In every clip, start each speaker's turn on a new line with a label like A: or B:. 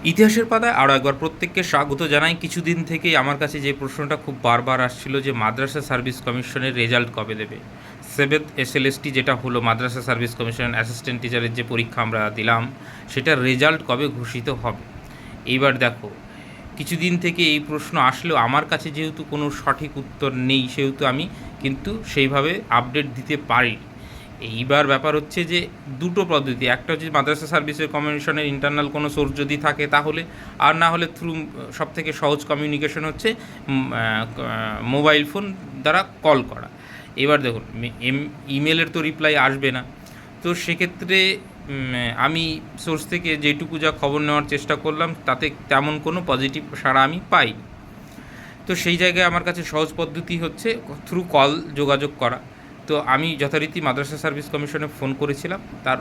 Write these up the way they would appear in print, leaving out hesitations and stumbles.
A: ইতিহাসের পাতায় আরও একবার প্রত্যেককে স্বাগত জানাই। কিছুদিন থেকেই আমার কাছে যে প্রশ্নটা খুব বারবার আসছিল যে মাদ্রাসা সার্ভিস কমিশনের রেজাল্ট কবে দেবে। সেভেন্থ এসএলএসটি যেটা হলো মাদ্রাসা সার্ভিস কমিশন অ্যাসিস্ট্যান্ট টিচারের যে পরীক্ষা আমরা দিলাম, সেটার রেজাল্ট কবে ঘোষিত হবে। এইবার দেখো, কিছুদিন থেকে এই প্রশ্ন আসলেও আমার কাছে যেহেতু কোনো সঠিক উত্তর নেই, সেহেতু আমি কিন্তু সেইভাবে আপডেট দিতে পারি। এইবার ব্যাপার হচ্ছে যে দুটো পদ্ধতি, একটা হচ্ছে মাদ্রাসা সার্ভিসের কমিশনের ইন্টারনাল কোনো সোর্স যদি থাকে তাহলে, আর না হলে থ্রু সবথেকে সহজ কমিউনিকেশন হচ্ছে মোবাইল ফোন দ্বারা কল করা। এবার দেখুন, ইমেলের তো রিপ্লাই আসবে না, তো সেক্ষেত্রে আমি সোর্স থেকে যেটুকু যা খবর নেওয়ার চেষ্টা করলাম তাতে তেমন কোনো পজিটিভ সাড়া আমি পাই। তো সেই জায়গায় আমার কাছে সহজ পদ্ধতি হচ্ছে থ্রু কল যোগাযোগ করা। তো আমি যথারীতি মাদ্রাসা সার্ভিস কমিশনে ফোন করেছিলাম, তার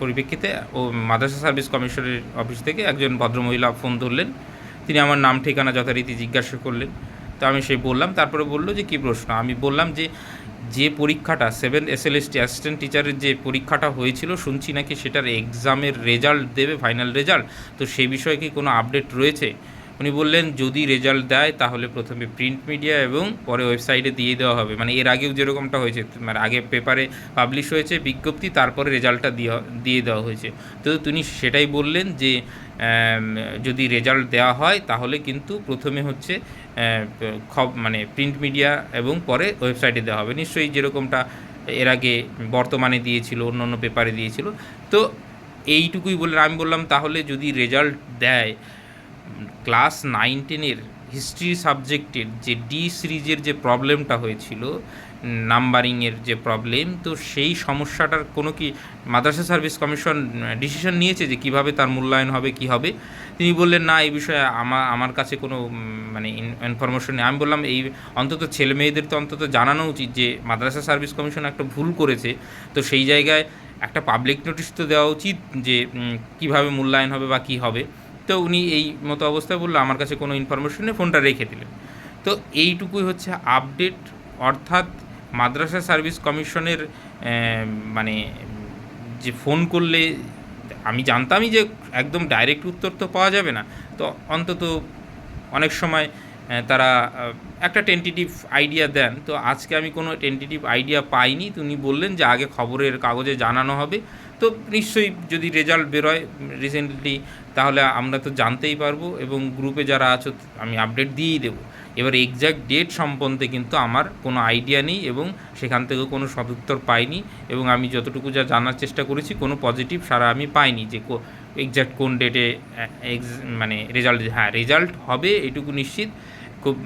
A: পরিপ্রেক্ষিতে ও মাদ্রাসা সার্ভিস কমিশনের অফিস থেকে একজন ভদ্রমহিলা ফোন ধরলেন। তিনি আমার নাম ঠিকানা যথারীতি জিজ্ঞাসা করলেন। তো আমি সেই বললাম, তারপরে বললো যে কী প্রশ্ন। আমি বললাম যে যে পরীক্ষাটা সেভেন এসএলএসটি অ্যাসিস্ট্যান্ট টিচারের যে পরীক্ষাটা হয়েছিল, শুনছি নাকি সেটার এক্সামের রেজাল্ট দেবে, ফাইনাল রেজাল্ট। তো সেই বিষয়ে কি কোনো আপডেট রয়েছে? উনি বললেন যদি রেজাল্ট দেয় তাহলে প্রথমে প্রিন্ট মিডিয়া এবং পরে ওয়েবসাইটে দিয়ে দেওয়া হবে। মানে এর আগেও যেরকমটা হয়েছে, মানে আগে পেপারে পাবলিশ হয়েছে বিজ্ঞপ্তি, তারপরে রেজাল্টটা দিয়ে দেওয়া হয়েছে। তো তিনি সেটাই বললেন যে যদি রেজাল্ট দেওয়া হয় তাহলে কিন্তু প্রথমে হচ্ছে মানে প্রিন্ট মিডিয়া এবং পরে ওয়েবসাইটে দেওয়া হবে, নিশ্চয়ই যেরকমটা এর আগে বর্তমানে দিয়েছিল, অন্য অন্য পেপারে দিয়েছিল। তো এইটুকুই বললেন। আমি বললাম তাহলে যদি রেজাল্ট দেয়, ক্লাস 9-10-এর হিস্ট্রি সাবজেক্টের যে ডি সিরিজের যে প্রবলেমটা হয়েছিল, নাম্বারিংয়ের যে প্রবলেম, তো সেই সমস্যাটার কোনো কি মাদ্রাসা সার্ভিস কমিশন ডিসিশন নিয়েছে যে কিভাবে তার মূল্যায়ন হবে, কি হবে? তিনি বললেন না, এই বিষয়ে আমার কাছে কোনো মানে ইনফরমেশন নেই। আমি বললাম এই অন্তত ছেলে মেয়েদের তো অন্তত জানানো উচিত যে মাদ্রাসা সার্ভিস কমিশন একটা ভুল করেছে, তো সেই জায়গায় একটা পাবলিক নোটিশ তো দেওয়া উচিত যে কিভাবে মূল্যায়ন হবে বা কী হবে। তো উনি এই মতো অবস্থায় বললো আমার কাছে কোনো ইনফরমেশন নেই, ফোনটা রেখে দিলেন। তো এইটুকুই হচ্ছে আপডেট। অর্থাৎ মাদ্রাসা সার্ভিস কমিশনের মানে যে ফোন করলে, আমি জানতামই যে একদম ডাইরেক্ট উত্তর তো পাওয়া যাবে না, তো অন্তত অনেক সময় তারা একটা টেন্টেটিভ আইডিয়া দেন। তো আজকে আমি কোনো টেন্টেটিভ আইডিয়া পাইনি। তো উনি বললেন যে আগে খবরের কাগজে জানানো হবে। তো নিশ্চয়ই যদি রেজাল্ট বেরোয় রিসেন্টলি, তাহলে আমরা তো জানতেই পারবো এবং গ্রুপে যারা আছো আমি আপডেট দিয়েই দেবো। এবার এক্স্যাক্ট ডেট সম্বন্ধে কিন্তু আমার কোনো আইডিয়া নেই এবং সেখান থেকেও কোনো সদুত্তর পাইনি, এবং আমি যতটুকু যা জানার চেষ্টা করেছি কোনো পজিটিভ সাড়া আমি পাইনি যে এক্স্যাক্ট কোন ডেটে মানে রেজাল্ট, হ্যাঁ রেজাল্ট হবে এটুকু নিশ্চিত, খুব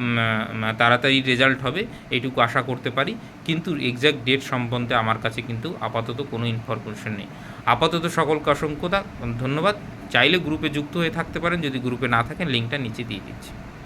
A: তাড়াতাড়ি রেজাল্ট হবে এইটুকু আশা করতে পারি। কিন্তু এক্স্যাক্ট ডেট সম্বন্ধে আমার কাছে কিন্তু আপাতত কোনো ইনফরমেশন নেই। আপাতত সকলকে অসংখ্য ধন্যবাদ। চাইলে গ্রুপে যুক্ত হয়ে থাকতে পারেন, যদি গ্রুপে না থাকেন লিঙ্কটা নিচে দিয়ে দিচ্ছি।